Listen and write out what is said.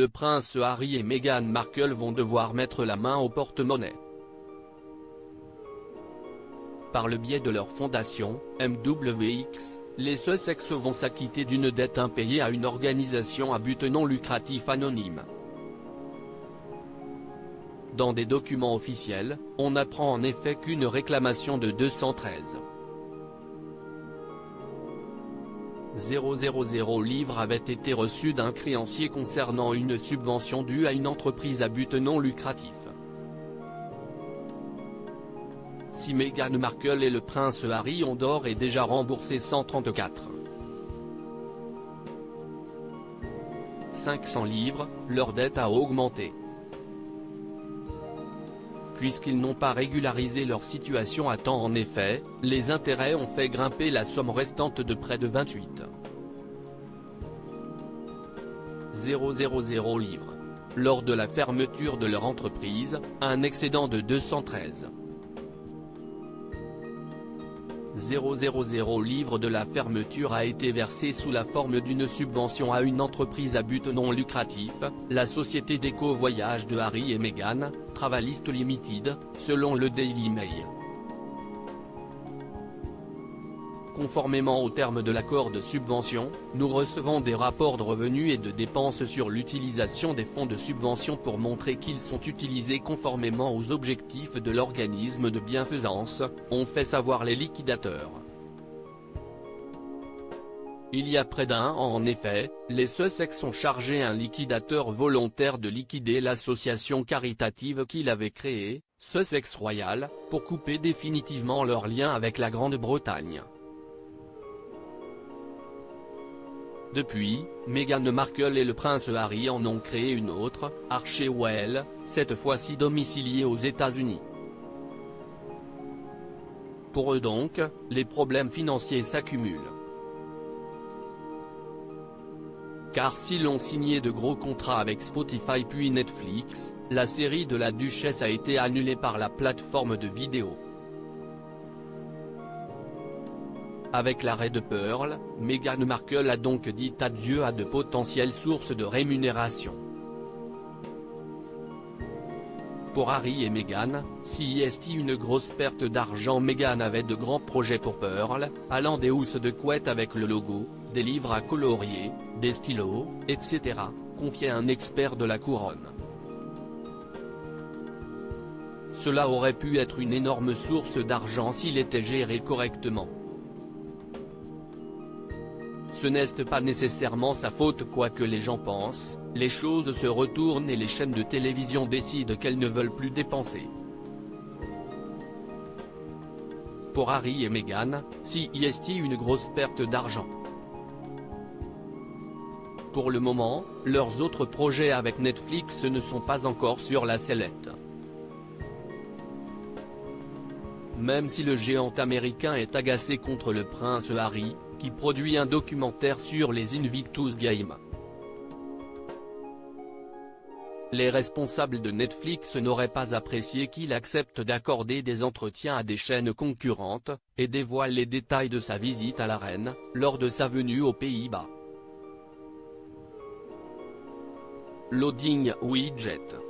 le prince Harry et Meghan Markle vont devoir mettre la main au porte-monnaie. Par le biais de leur fondation, MWX, les Sussex vont s'acquitter d'une dette impayée à une organisation à but non lucratif anonyme. Dans des documents officiels, on apprend en effet qu'une réclamation de 213 000 livres avait été reçue d'un créancier concernant une subvention due à une entreprise à but non lucratif. Si Meghan Markle et le prince Harry ont d'ores et déjà remboursé 134 500 livres, leur dette a augmenté. Puisqu'ils n'ont pas régularisé leur situation à temps en effet, les intérêts ont fait grimper la somme restante de près de 28 000 livres. Lors de la fermeture de leur entreprise, un excédent de 213 000 livres de la fermeture a été versé sous la forme d'une subvention à une entreprise à but non lucratif, la société d'éco-voyage de Harry et Meghan, Travelist Limited, selon le Daily Mail. Conformément aux termes de l'accord de subvention, nous recevons des rapports de revenus et de dépenses sur l'utilisation des fonds de subvention pour montrer qu'ils sont utilisés conformément aux objectifs de l'organisme de bienfaisance, ont fait savoir les liquidateurs. Il y a près d'un an en effet, les Sussex ont chargé un liquidateur volontaire de liquider l'association caritative qu'il avait créée, Sussex Royal, pour couper définitivement leur lien avec la Grande-Bretagne. Depuis, Meghan Markle et le prince Harry en ont créé une autre, Archewell, cette fois-ci domiciliée aux États-Unis. Pour eux donc, les problèmes financiers s'accumulent. Car s'ils ont signé de gros contrats avec Spotify puis Netflix, la série de la duchesse a été annulée par la plateforme de vidéo. Avec l'arrêt de Pearl, Meghan Markle a donc dit adieu à de potentielles sources de rémunération. Pour Harry et Meghan, si est une grosse perte d'argent. Meghan avait de grands projets pour Pearl, allant des housses de couette avec le logo, des livres à colorier, des stylos, etc., confiait un expert de la couronne. Cela aurait pu être une énorme source d'argent s'il était géré correctement. Ce n'est pas nécessairement sa faute quoi que les gens pensent, les choses se retournent et les chaînes de télévision décident qu'elles ne veulent plus dépenser. Pour Harry et Meghan, si est une grosse perte d'argent. Pour le moment, leurs autres projets avec Netflix ne sont pas encore sur la sellette. Même si le géant américain est agacé contre le prince Harry, qui produit un documentaire sur les Invictus Games. Les responsables de Netflix n'auraient pas apprécié qu'il accepte d'accorder des entretiens à des chaînes concurrentes, et dévoile les détails de sa visite à la reine, lors de sa venue aux Pays-Bas. Loading Widget.